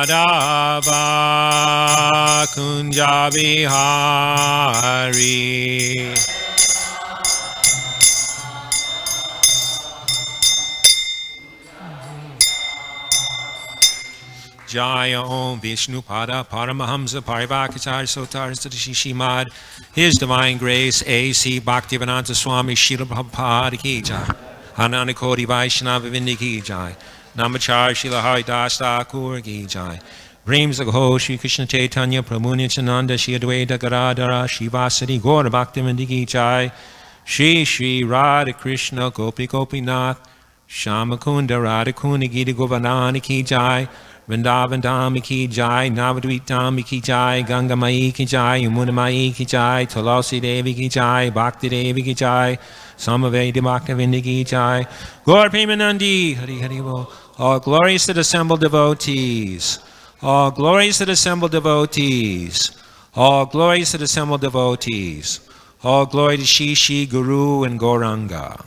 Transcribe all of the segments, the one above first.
Madhava Kunja Vihari. Jaya Om Vishnu Pada Paramahamsa Parivakacharya Sotar Shishimad. His Divine Grace A.C. Bhaktivedanta Swami Srila Prabhupada Ki Jai. Anandakoti Vaishnava Vindi Ki Jai. Namachar Srila Haridas Thakur Ki Jai. Vrems Agho Shri Krishna Chaitanya Prabhu Nityananda Shri Advaita Gadadhara Shivasati Gaura Bhaktivinoda Ki Jai. Shri Shri Radha Krishna Gopi Gopinath Shamakunda Radha Kunda Gita Govardhana Ki Jai. Vrindavan Dham Ki Jai, Navadvip Dham Ki Jai, Ganga Mai Ki Jai, Yamuna Mai Ki Jai, Tulasi Devi Ki Jai, Bhakti Devi Ki Jai, Samavedi Bhaktivinoda Ki Jai, Gaur Premanandi, Hari Hari Bo. All glories to the assembled devotees. All glories to the assembled devotees. All glories to the assembled devotees. All glory to Shishi, Guru, and Gauranga.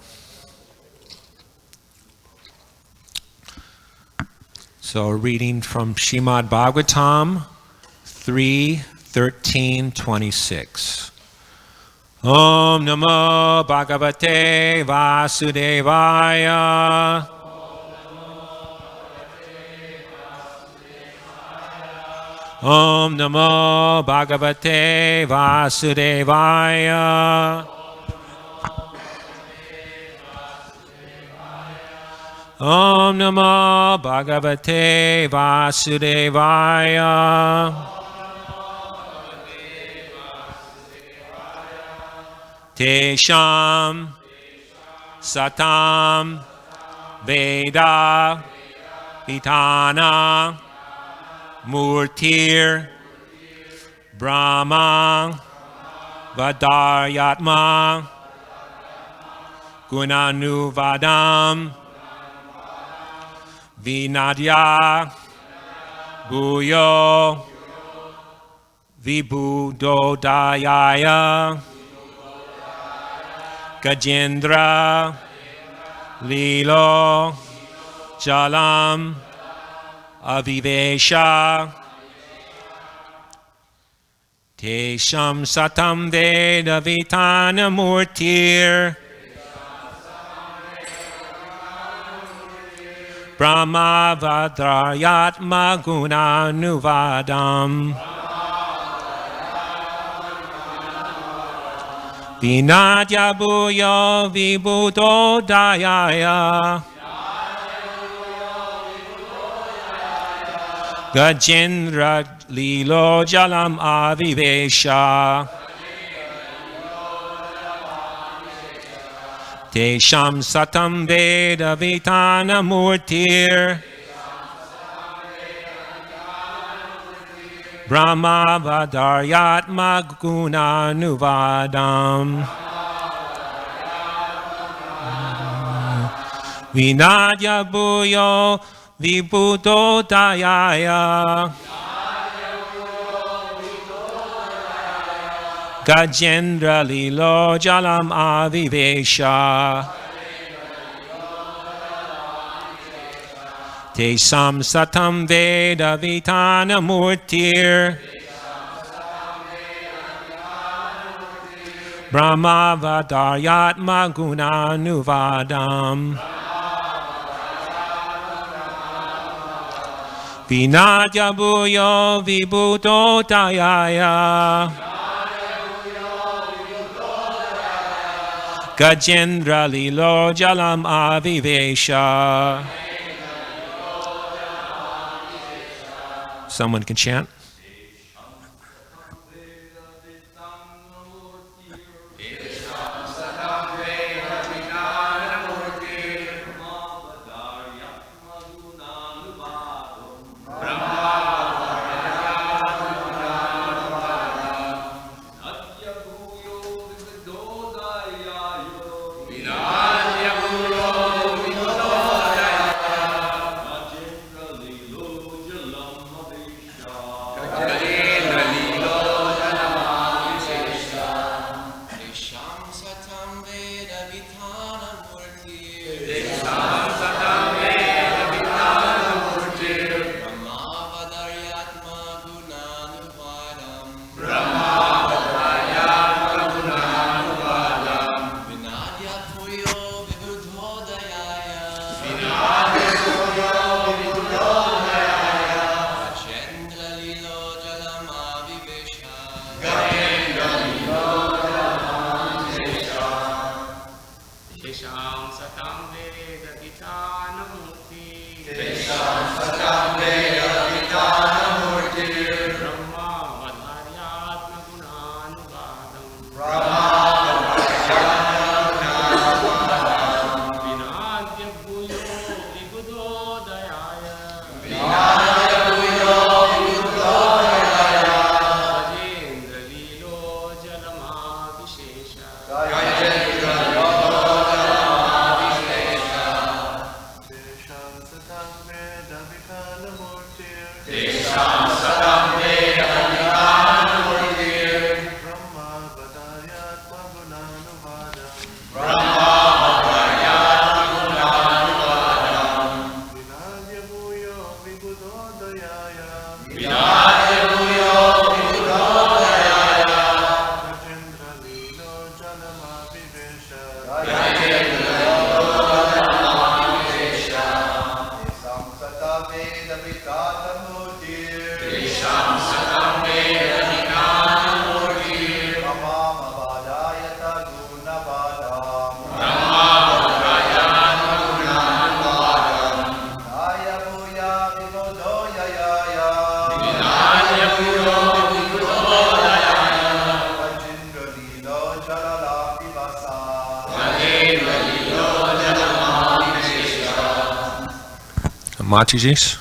So reading from Srimad Bhagavatam 3:13-26. Om Namo Bhagavate Vasudevaya. Om Namo Bhagavate Vasudevaya. Om Namo Bhagavate Vasudevaya. Tesham Satam Veda Vitana Murtir Brahma Vadaryatma Gunanuvadam Vinadya Bhuyo Vibhudodayaya Gajendra Lilo Jalam Avivesha Tesham Satam Veda Vitana Murtir Brahma Vadrayatma Gunanuvadam Vinadya Bhuyo Vibhudodayaya Gajendra Lilo Jalam Avivesha Tesham Satam Veda Vitana Murtir Brahma Vadaryatma Gunanuvadam Vinadya Bhuyo Vibhudodayaya Gajendra Lilo Jalam Avivesha Tesam Satam Veda Vitana Murtir Brahma Vadaryatma Gunanuvadam Vinadya Bhuyo Vibhudodayaya Gajendra Lilo Jalam Avivesha. Someone can chant. Mataji's.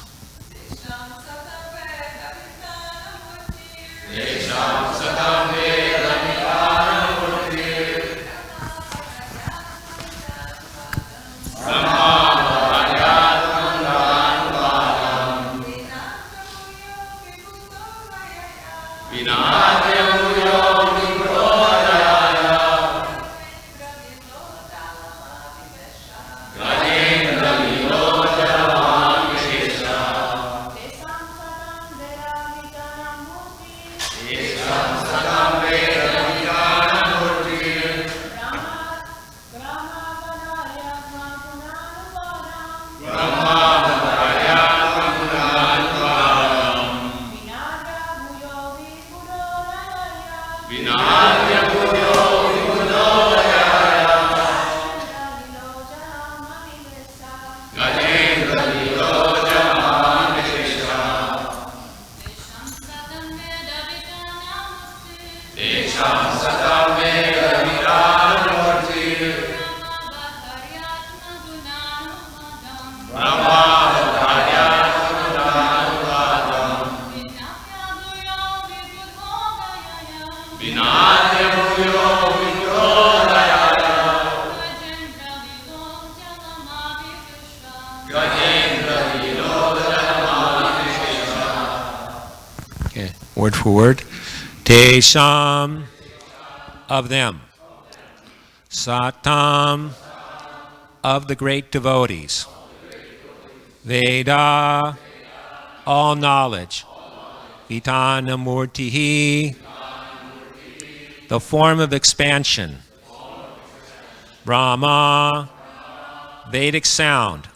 Okay, word for word. Tesham, of them. Satam, of the great devotees. Veda, all knowledge. Vitana Murtihi, the form of expansion. Brahma, Vedic sound.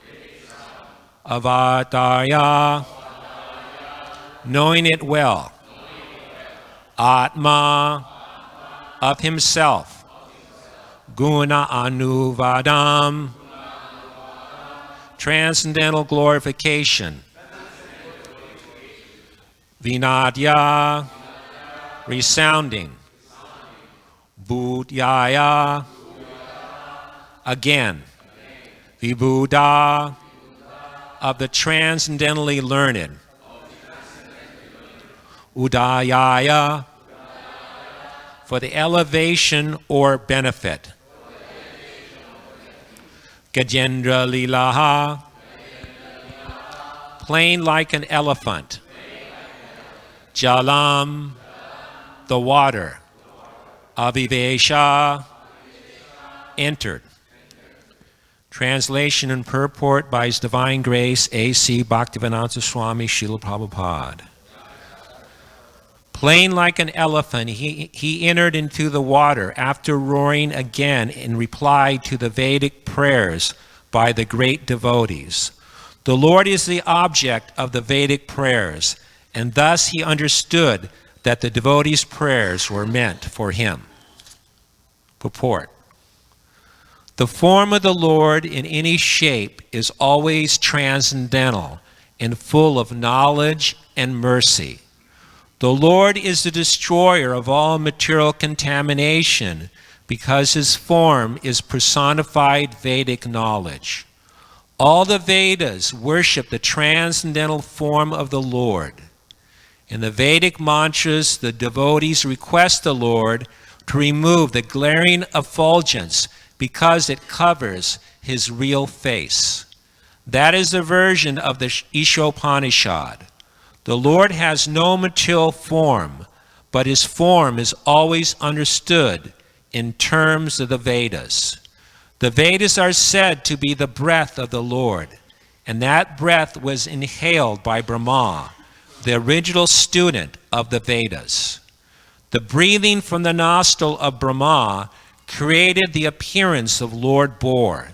Avatarya, knowing it well. Atma, of himself. Guna Anuvadam, transcendental glorification. Vinadya, resounding. Bhutyaya, again. Vibhuda, of the transcendentally learned. Udayaya, for the elevation or benefit. Gajendra Lilaha, plain like an elephant. Jalam, the water. Avivesha, entered. Translation and purport by His Divine Grace, A.C. Bhaktivedanta Swami Srila Prabhupada. Plain like an elephant, he entered into the water after roaring again in reply to the Vedic prayers by the great devotees. The Lord is the object of the Vedic prayers, and thus he understood that the devotees' prayers were meant for him. Purport. The form of the Lord in any shape is always transcendental and full of knowledge and mercy. The Lord is the destroyer of all material contamination because his form is personified Vedic knowledge. All the Vedas worship the transcendental form of the Lord. In the Vedic mantras, the devotees request the Lord to remove the glaring effulgence because it covers his real face. That is the version of the Ishopanishad. The Lord has no material form, but his form is always understood in terms of the Vedas. The Vedas are said to be the breath of the Lord, and that breath was inhaled by Brahma, the original student of the Vedas. The breathing from the nostril of Brahma created the appearance of Lord Boar,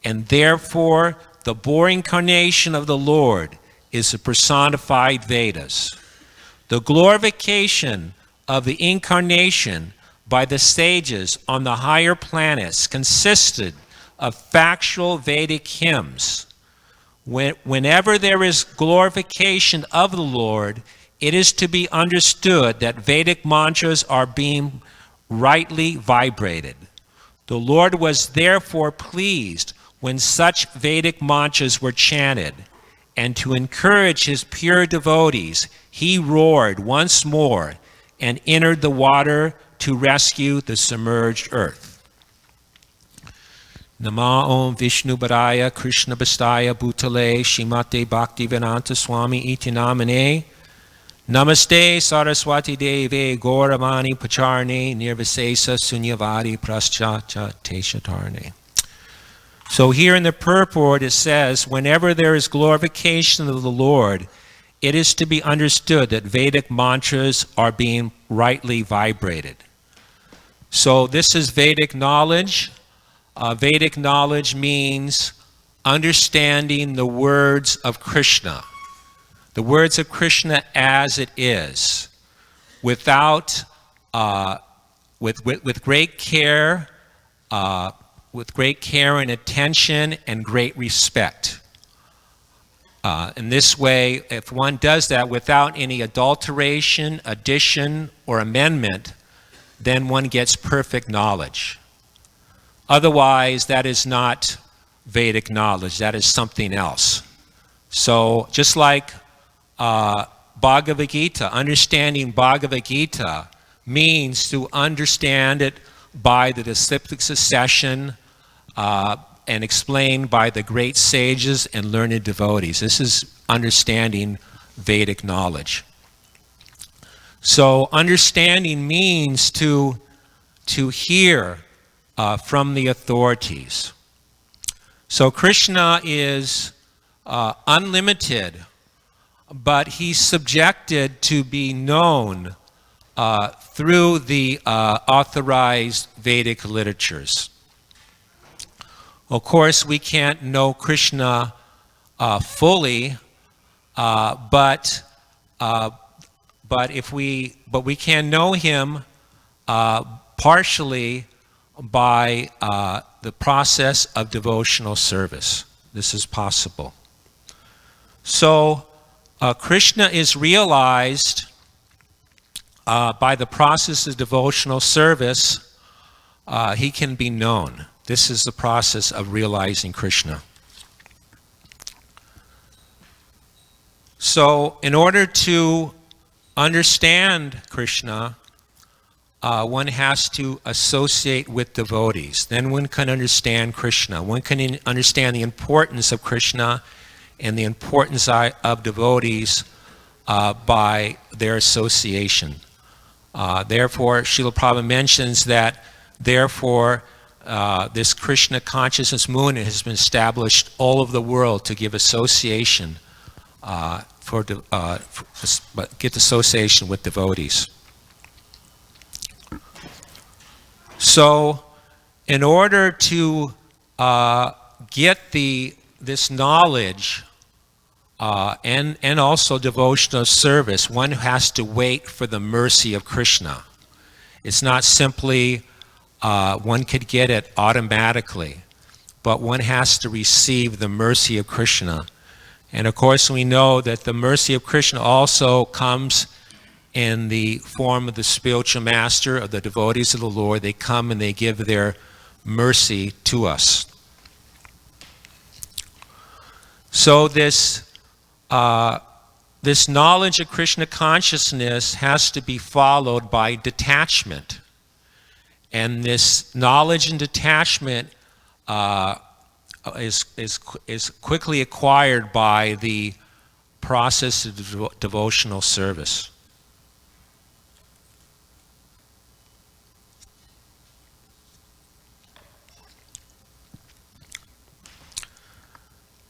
and therefore the Boar incarnation of the Lord is the personified Vedas. The glorification of the incarnation by the sages on the higher planets consisted of factual Vedic hymns. Whenever there is glorification of the Lord, it is to be understood that Vedic mantras are being rightly vibrated. The Lord was therefore pleased when such Vedic mantras were chanted, and to encourage his pure devotees, he roared once more and entered the water to rescue the submerged earth. Nama Om Vishnu Padaya Krishna Bastaya Bhutale Shrimate Bhaktivedanta Swami Iti Namane Namaste Saraswati Deve Gauravani Pacharne Nirvisesa Sunyavadi Praschacha Teshatarne. So here in the purport it says, whenever there is glorification of the Lord, it is to be understood that Vedic mantras are being rightly vibrated. So this is Vedic knowledge. Vedic knowledge means understanding the words of Krishna. The words of Krishna as it is, without, with great care, and attention and great respect. In this way, if one does that without any adulteration, addition, or amendment, then one gets perfect knowledge. Otherwise, that is not Vedic knowledge. That is something else. So just like Bhagavad Gita, understanding Bhagavad Gita means to understand it by the disciplic succession and explained by the great sages and learned devotees. This is understanding Vedic knowledge. So understanding means to hear from the authorities. So Krishna is unlimited, but he's subjected to be known through the authorized Vedic literatures. Of course, we can't know Krishna fully, but we can know him partially by the process of devotional service. This is possible. So Krishna is realized by the process of devotional service. He can be known. This is the process of realizing Krishna. So in order to understand Krishna, one has to associate with devotees. Then one can understand Krishna. One can understand the importance of Krishna and the importance of devotees by their association. Therefore, Srila Prabhupada mentions that, therefore, this Krishna consciousness movement has been established all over the world to give association, get association with devotees. So, in order to get this knowledge and also devotional service, one has to wait for the mercy of Krishna. It's not simply one could get it automatically, but one has to receive the mercy of Krishna. And of course we know that the mercy of Krishna also comes in the form of the spiritual master, of the devotees of the Lord. They come and they give their mercy to us. So this knowledge of Krishna consciousness has to be followed by detachment. And this knowledge and detachment is quickly acquired by the process of devotional service.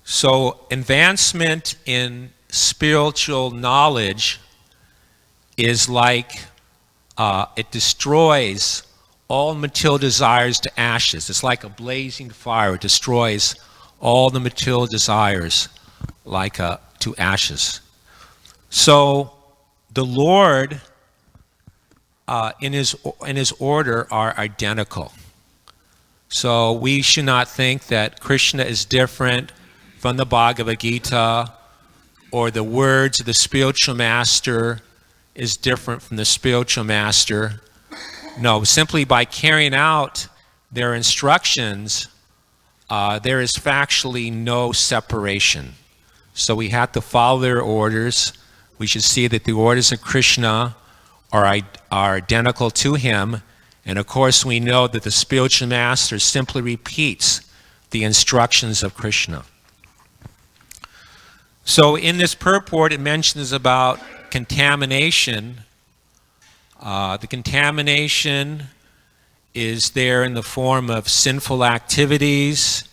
So advancement in spiritual knowledge is like it destroys all material desires to ashes. It's like a blazing fire. It destroys all the material desires to ashes. So the Lord in his order are identical. So we should not think that Krishna is different from the Bhagavad Gita, or the words of the spiritual master is different from the spiritual master. No, simply by carrying out their instructions, there is factually no separation. So we have to follow their orders. We should see that the orders of Krishna are identical to him. And of course, we know that the spiritual master simply repeats the instructions of Krishna. So in this purport, it mentions about contamination. The contamination is there in the form of sinful activities,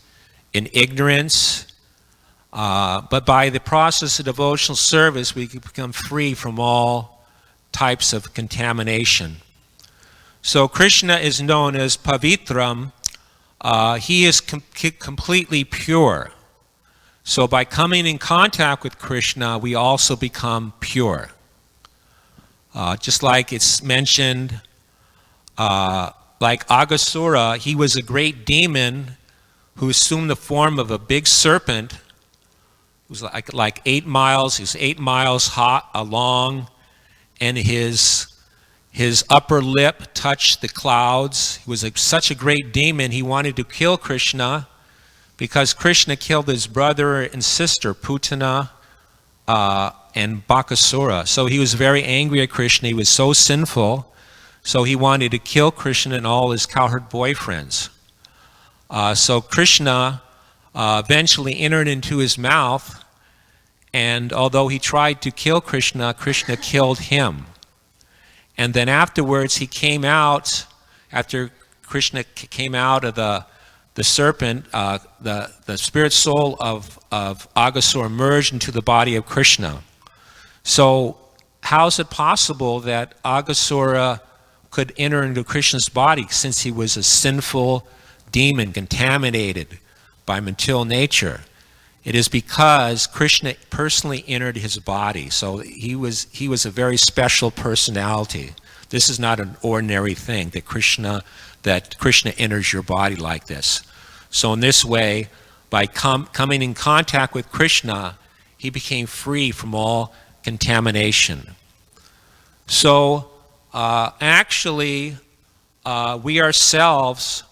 in ignorance. But by the process of devotional service, we can become free from all types of contamination. So Krishna is known as Pavitram. He is completely pure. So by coming in contact with Krishna, we also become pure. Just like it's mentioned, like Aghasura, he was a great demon who assumed the form of a big serpent. It was like 8 miles. He was 8 miles long, and his upper lip touched the clouds. He was such a great demon, he wanted to kill Krishna, because Krishna killed his brother and sister, Putana and Bakasura. So he was very angry at Krishna. He was so sinful, so he wanted to kill Krishna and all his cowherd boyfriends. So Krishna eventually entered into his mouth, and although he tried to kill Krishna, Krishna killed him. And then afterwards he came out, after Krishna came out of the serpent, the spirit soul of Aghasura merged into the body of Krishna. So how is it possible that Aghasura could enter into Krishna's body, since he was a sinful demon contaminated by material nature? It is because Krishna personally entered his body. So he was a very special personality. This is not an ordinary thing, that Krishna enters your body like this. So in this way, by coming in contact with Krishna, he became free from all contamination. So actually, we ourselves,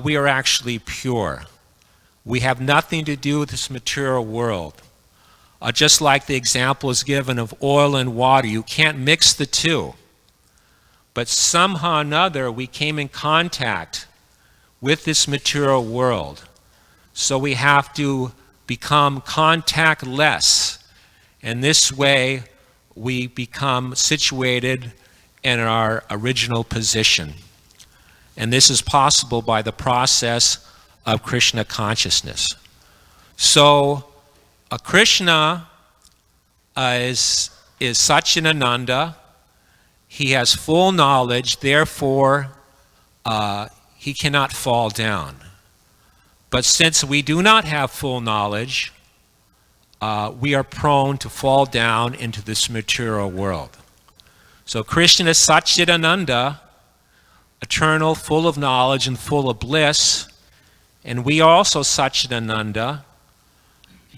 we are actually pure. We have nothing to do with this material world. Just like the example is given of oil and water, you can't mix the two. But somehow or another, we came in contact with this material world. So we have to become contactless. And this way, we become situated in our original position. And this is possible by the process of Krishna consciousness. So Krishna is Satchidananda. He has full knowledge, therefore he cannot fall down. But since we do not have full knowledge, we are prone to fall down into this material world. So Krishna is Satchidananda, eternal, full of knowledge and full of bliss. And we are also Satchidananda,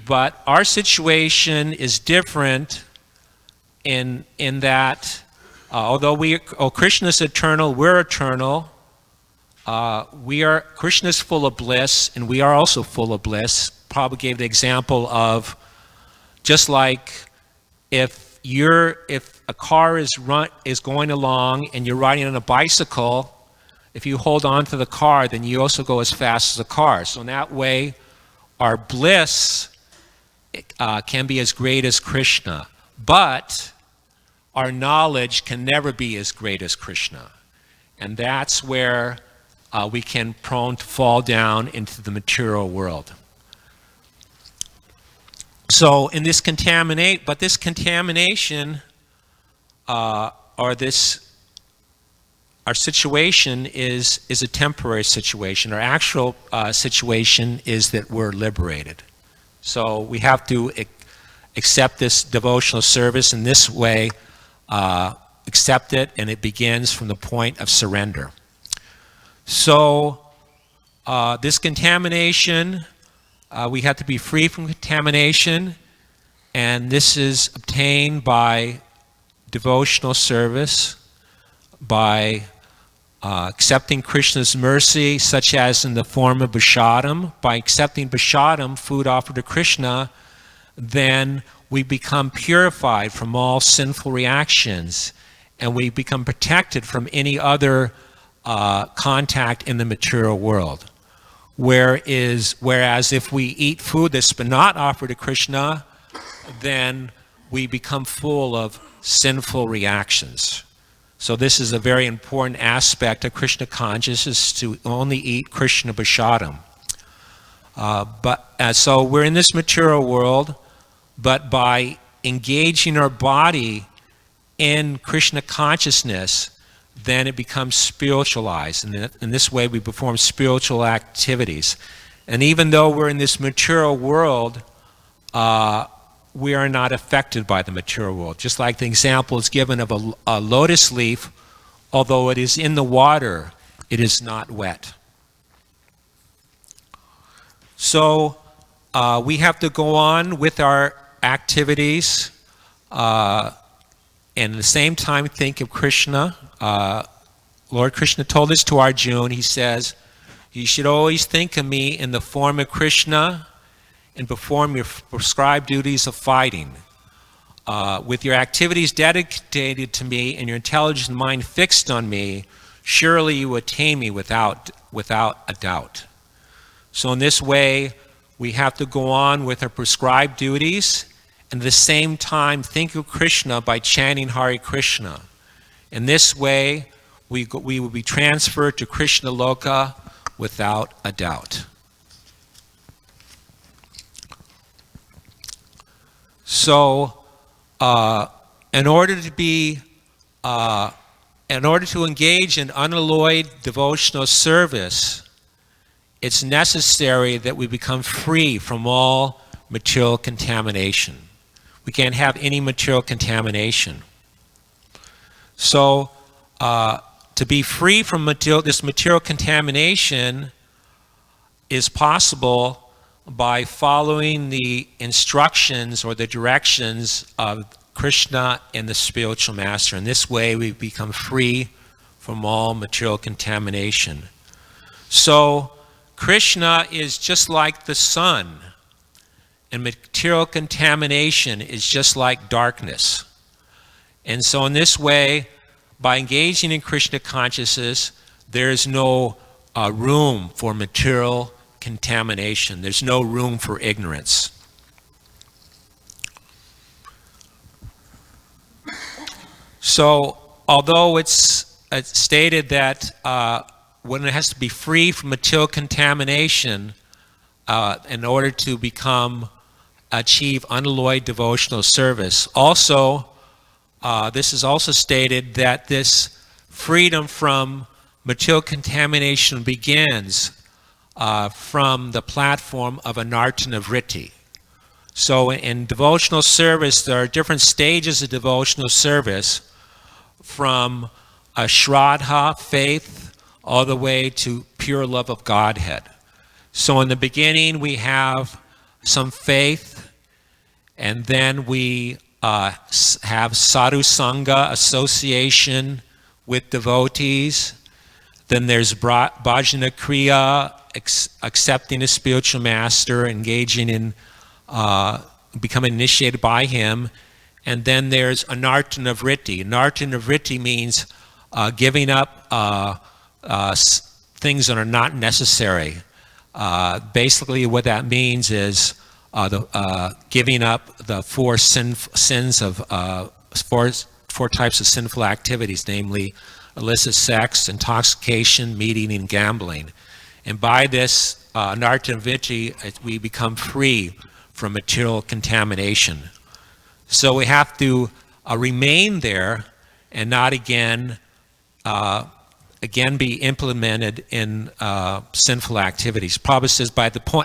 but our situation is different in that although Krishna is eternal, we're eternal. Krishna is full of bliss, and we are also full of bliss. Prabhupada gave the example of just like if a car is going along and you're riding on a bicycle, if you hold on to the car, then you also go as fast as the car. So in that way, our bliss can be as great as Krishna, but our knowledge can never be as great as Krishna. And that's where we can prone to fall down into the material world. So in this contamination, our situation is a temporary situation. Our actual situation is that we're liberated. So we have to accept this devotional service in this way, accept it, and it begins from the point of surrender. So this contamination, we have to be free from contamination, and this is obtained by devotional service, by accepting Krishna's mercy, such as in the form of prasadam. By accepting prasadam, food offered to Krishna, then we become purified from all sinful reactions, and we become protected from any other contact in the material world. Whereas if we eat food that's been not offered to Krishna, then we become full of sinful reactions. So this is a very important aspect of Krishna consciousness, to only eat Krishna prasadam. So we're in this material world, but by engaging our body in Krishna consciousness, then it becomes spiritualized. And in this way we perform spiritual activities. And even though we're in this material world, we are not affected by the material world. Just like the example is given of a lotus leaf, although it is in the water, it is not wet. So we have to go on with our activities, and at the same time think of Krishna. Lord Krishna told this to Arjuna. He says, you should always think of me in the form of Krishna and perform your prescribed duties of fighting. With your activities dedicated to me and your intelligent mind fixed on me, surely you attain me without a doubt. So in this way, we have to go on with our prescribed duties, and at the same time think of Krishna by chanting Hare Krishna. In this way, we will be transferred to Krishna Loka without a doubt. So, in order to engage in unalloyed devotional service, it's necessary that we become free from all material contamination. We can't have any material contamination. So, to be free from this material contamination is possible by following the instructions or the directions of Krishna and the spiritual master. In this way, we become free from all material contamination. So, Krishna is just like the sun, and material contamination is just like darkness. And so in this way, by engaging in Krishna consciousness, there is no room for material contamination. There's no room for ignorance. So, although it's stated that when it has to be free from material contamination in order to achieve unalloyed devotional service, also this is also stated that this freedom from material contamination begins from the platform of anartana vritti. So in devotional service, there are different stages of devotional service, from shraddha, faith, all the way to pure love of Godhead. So in the beginning, we have some faith, and then we have sadhu sangha, association with devotees. Then there's bhajana kriya, accepting a spiritual master, engaging in becoming initiated by him. And then there's anartana vritti. Anartana vritti means giving up things that are not necessary. Basically what that means is giving up the four types of sinful activities, namely illicit sex, intoxication, meeting, and gambling. And by this anartana vritti, we become free from material contamination. So we have to remain there and not again be implemented in sinful activities. Prabhupada says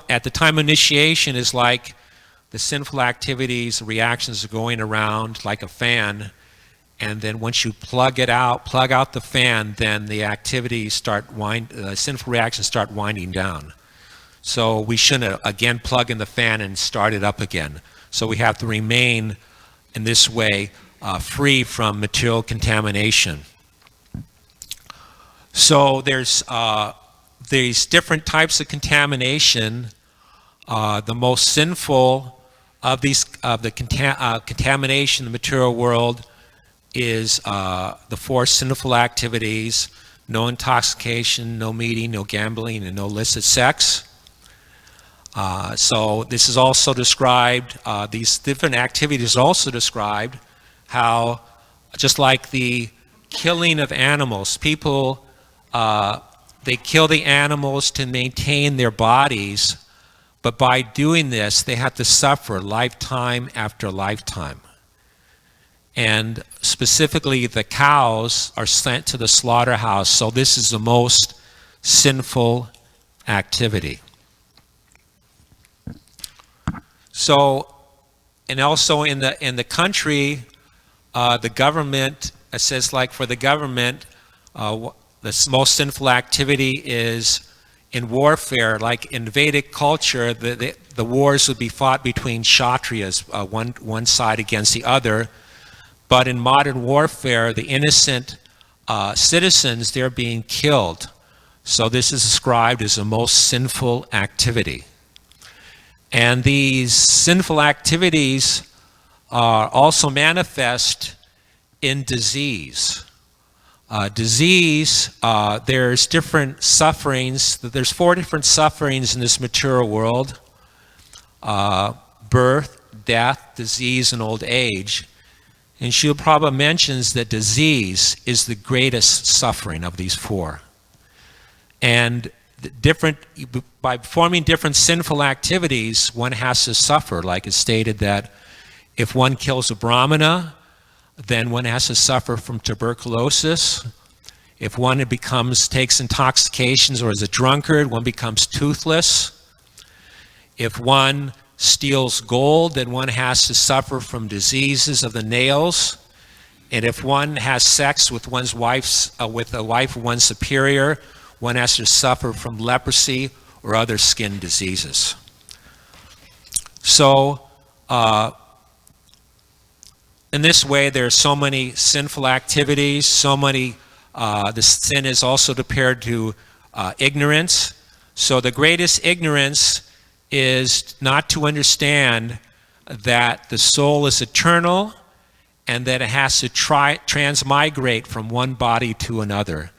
at the time of initiation is like the sinful activities, reactions are going around like a fan, and then once you plug out the fan, then the activities sinful reactions start winding down. So we shouldn't again plug in the fan and start it up again. So we have to remain in this way free from material contamination. So there's these different types of contamination. The most sinful of the contamination in the material world is the four sinful activities: no intoxication, no meeting, no gambling, and no illicit sex. So this is also described, these different activities also described how, just like the killing of animals, people, they kill the animals to maintain their bodies, but by doing this, they have to suffer lifetime after lifetime. And specifically, the cows are sent to the slaughterhouse, so this is the most sinful activity. So, and also in the country, the government, it says like for the government, the most sinful activity is in warfare. Like in Vedic culture, the wars would be fought between Kshatriyas, one side against the other. But in modern warfare, the innocent citizens, they're being killed. So this is described as the most sinful activity. And these sinful activities also manifest in disease. There's different sufferings. There's 4 different sufferings in this material world: birth, death, disease, and old age. And Srila Prabhupada mentions that disease is the greatest suffering of these 4. And by performing different sinful activities, one has to suffer. Like it's stated that if one kills a brahmana, then one has to suffer from tuberculosis. If one takes intoxications or is a drunkard, one becomes toothless. If one steals gold, then one has to suffer from diseases of the nails. And if one has sex with with the wife of one's superior, one has to suffer from leprosy or other skin diseases. So, in this way, there are so many sinful activities, the sin is also compared to ignorance. So the greatest ignorance is not to understand that the soul is eternal and that it has to transmigrate from one body to another.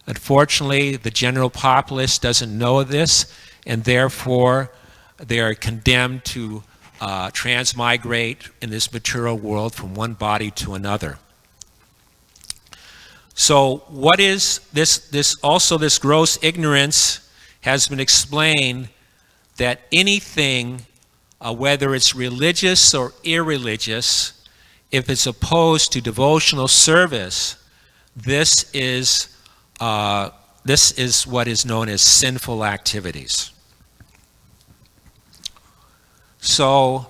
Unfortunately, the general populace doesn't know this, and therefore they are condemned to transmigrate in this material world from one body to another. So what is this gross ignorance has been explained that anything, whether it's religious or irreligious, if it's opposed to devotional service, this is what is known as sinful activities. So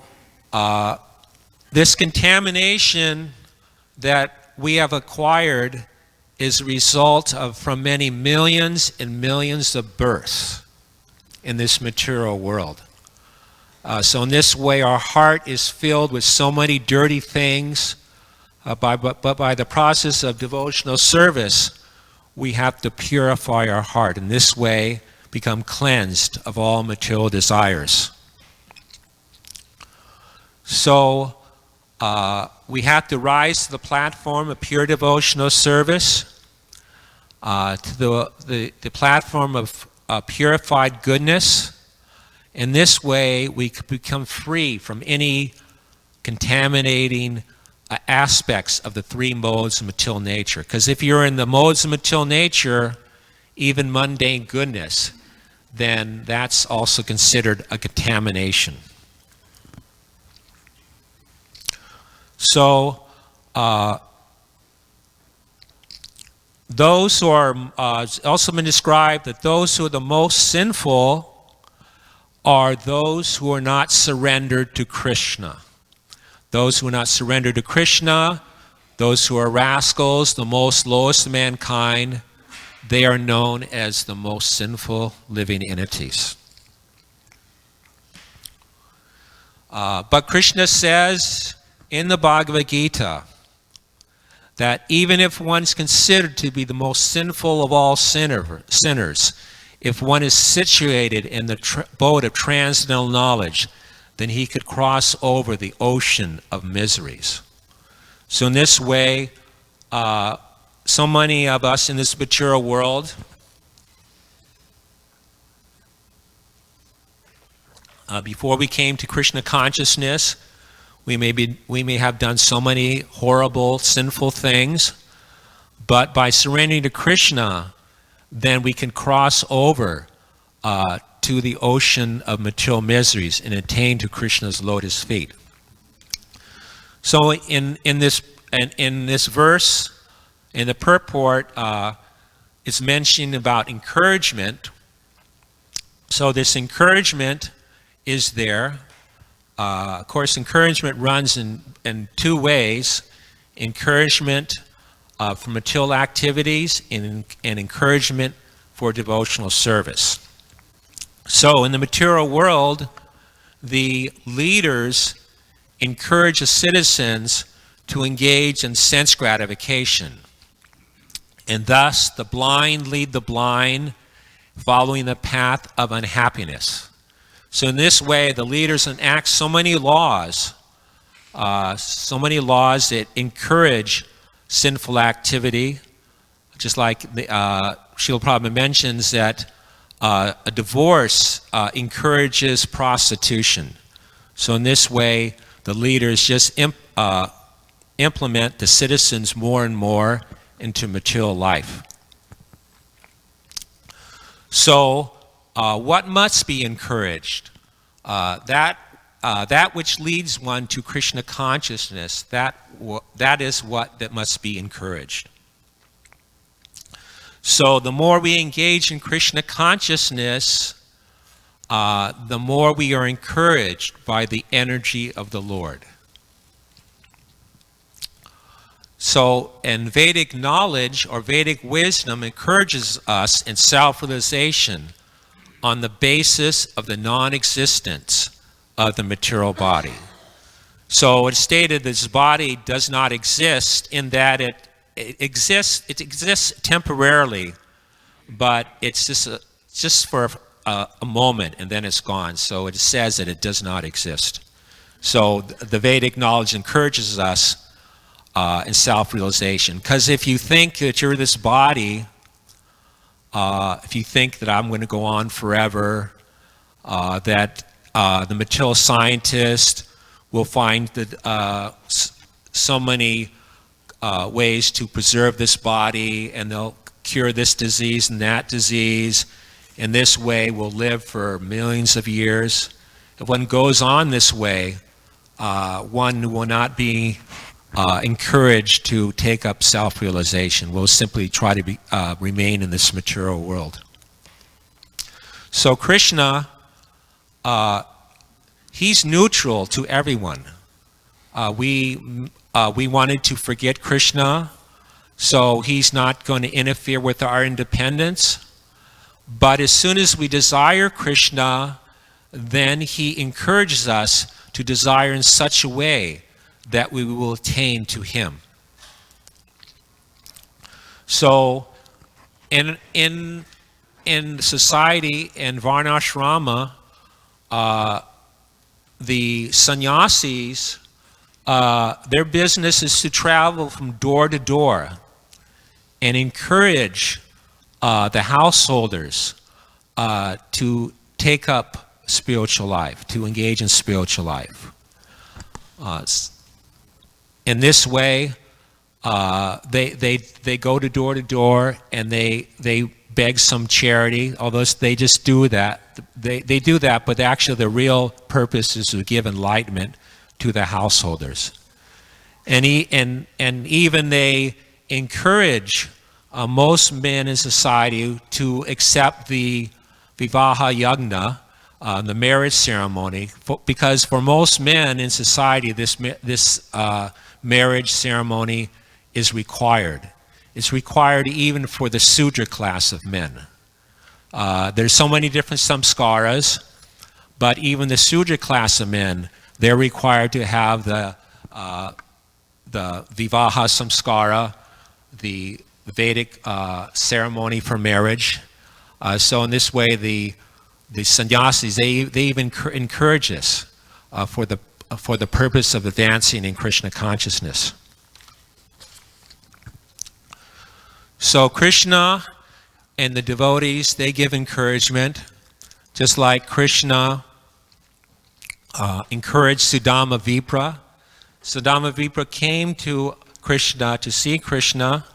this contamination that we have acquired is a result of from many millions and millions of births in this material world. So in this way, our heart is filled with so many dirty things, but by the process of devotional service, we have to purify our heart. In this way, become cleansed of all material desires. So we have to rise to the platform of pure devotional service, to the platform of purified goodness. In this way, we could become free from any contaminating aspects of the 3 modes of material nature. Because if you're in the modes of material nature, even mundane goodness, then that's also considered a contamination. So those who are, it's also been described that those who are the most sinful are those who are not surrendered to Krishna. Those who are not surrendered to Krishna, those who are rascals, the most lowest of mankind, they are known as the most sinful living entities. But Krishna says in the Bhagavad Gita that even if one's considered to be the most sinful of all sinners, if one is situated in the boat of transcendental knowledge, then he could cross over the ocean of miseries. So in this way, so many of us in this material world before we came to Krishna consciousness, we may have done so many horrible, sinful things, but by surrendering to Krishna, then we can cross over to the ocean of material miseries and attain to Krishna's lotus feet. So in this verse, in the purport, it's mentioned about encouragement. So this encouragement is there. Of course, encouragement runs in two ways: encouragement for material activities and encouragement for devotional service. So in the material world, the leaders encourage the citizens to engage in sense gratification. And thus, the blind lead the blind, following the path of unhappiness. So in this way, the leaders enact so many laws that encourage sinful activity, just like Srila Prabhupada mentions that a divorce encourages prostitution. So in this way, the leaders just implement the citizens more and more into material life. So what must be encouraged? That which leads one to Krishna consciousness, that is what must be encouraged. So the more we engage in Krishna consciousness, the more we are encouraged by the energy of the Lord. So, and Vedic knowledge or Vedic wisdom encourages us in self-realization on the basis of the non-existence of the material body. So it's stated this body does not exist in that it exists temporarily, but it's just for a moment and then it's gone. So it says that it does not exist. So the Vedic knowledge encourages us in self-realization. Because if you think that you're this body, if you think that I'm going to go on forever, that the material scientist will find that so many ways to preserve this body, and they'll cure this disease and that disease, and this way we'll live for millions of years. If one goes on this way, one will not be encouraged to take up self-realization. We'll simply try to remain in this material world. So Krishna, he's neutral to everyone. We wanted to forget Krishna, so he's not going to interfere with our independence. But as soon as we desire Krishna, then he encourages us to desire in such a way that we will attain to him. So in society, in Varnashrama, the sannyasis, their business is to travel from door to door and encourage the householders to take up spiritual life, to engage in spiritual life. In this way, they go to door and they beg some charity, although they just do that. They do that, but actually the real purpose is to give enlightenment to the householders. And even they encourage most men in society to accept the Vivaha Yagna, the marriage ceremony, because for most men in society, this marriage ceremony is required. It's required even for the Sudra class of men. There's so many different samskaras, but even the Sudra class of men, they're required to have the Vivaha Samskara, the Vedic ceremony for marriage. So in this way, the sannyasis, they even encourage this for the purpose of advancing in Krishna consciousness. So Krishna and the devotees, they give encouragement, just like Krishna encouraged Sudama Vipra. Sudama Vipra came to Krishna to see Krishna,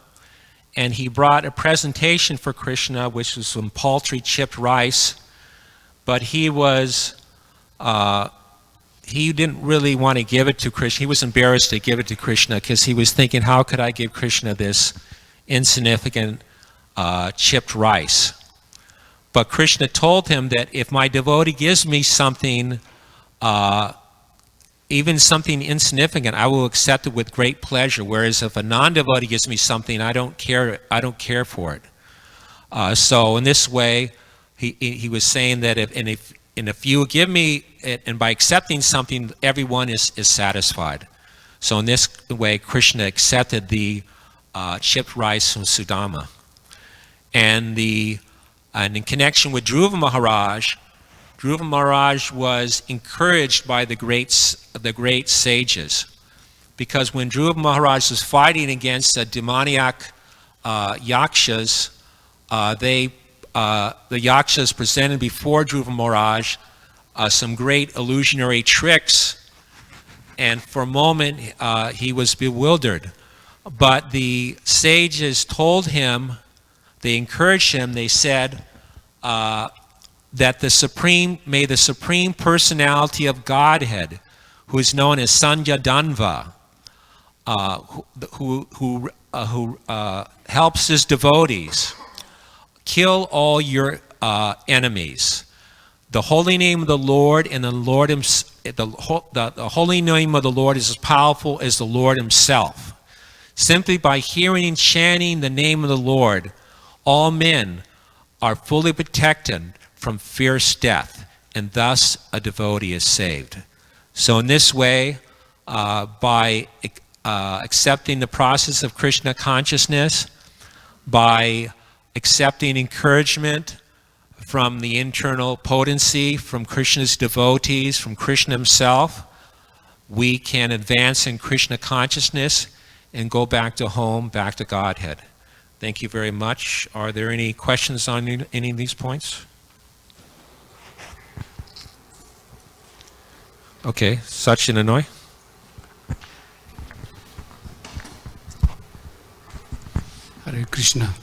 and he brought a presentation for Krishna, which was some paltry chipped rice, but he didn't really want to give it to Krishna. He was embarrassed to give it to Krishna because he was thinking, how could I give Krishna this insignificant chipped rice? But Krishna told him that if my devotee gives me something, even something insignificant, I will accept it with great pleasure. Whereas if a non-devotee gives me something, I don't care for it. So in this way, he was saying that if you give me it, and by accepting something, everyone is satisfied. So in this way, Krishna accepted the chipped rice from Sudama. And in connection with Dhruva Maharaj was encouraged by the great sages, because when Dhruva Maharaj was fighting against the demoniac yakshas, the yakshas presented before Dhruva Maharaj some great illusionary tricks, and for a moment he was bewildered. But the sages told him, they encouraged him, they said that the Supreme Personality of Godhead, who is known as Sanjadanva, who helps his devotees kill all your enemies. The holy name of the Lord and the Lord the holy name of the Lord is as powerful as the Lord himself. Simply by hearing and chanting the name of the Lord, all men are fully protected from fierce death, and thus a devotee is saved. So in this way, by accepting the process of Krishna consciousness, by accepting encouragement from the internal potency, from Krishna's devotees, from Krishna himself, we can advance in Krishna consciousness and go back to home, back to Godhead. Thank you very much. Are there any questions on any of these points? Okay, Sachin Anoy. Hare Krishna.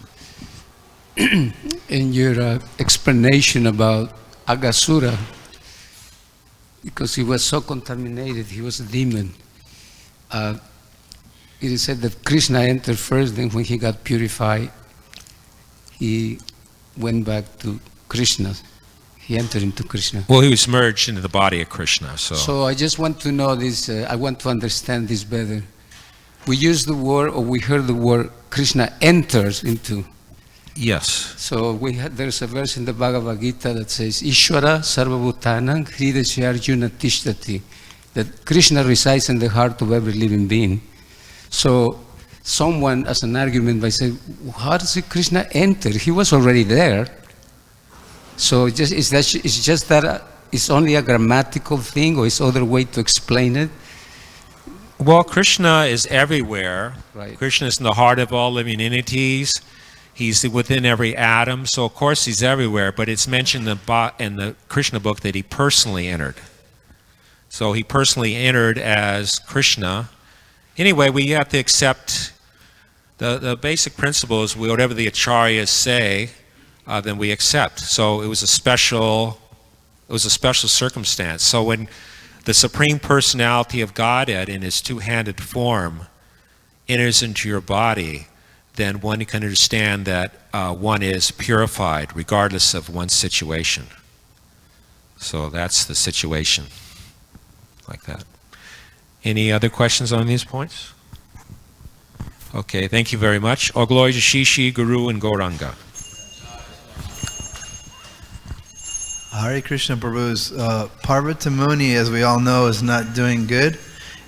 In your explanation about Agasura, because he was so contaminated, he was a demon, it is said that Krishna entered first, then when he got purified, he went back to Krishna. He entered into Krishna. Well, he was merged into the body of Krishna. So I just want to know this, I want to understand this better. We use the word, or we heard the word, Krishna enters into. Yes. So there's a verse in the Bhagavad Gita that says, Ishvara sarvabhutanam hridaya arjuna tishtati, that Krishna resides in the heart of every living being. So someone, as an argument, by saying, how does Krishna enter? He was already there. So it's just that it's only a grammatical thing, or is other way to explain it? Well, Krishna is everywhere. Right. Krishna is in the heart of all living entities. He's within every atom, so of course he's everywhere, but it's mentioned in the Krishna book that he personally entered. So he personally entered as Krishna. Anyway, we have to accept the basic principle is whatever the acharyas say, then we accept. So it was a special circumstance. So when the Supreme Personality of Godhead in His two-handed form enters into your body, then one can understand that one is purified regardless of one's situation. So that's the situation, like that. Any other questions on these points? Okay, thank you very much. All glory to Shishi, Guru, and Gauranga. Hare Krishna Prabhu's Parvata Muni, as we all know, is not doing good,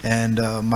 and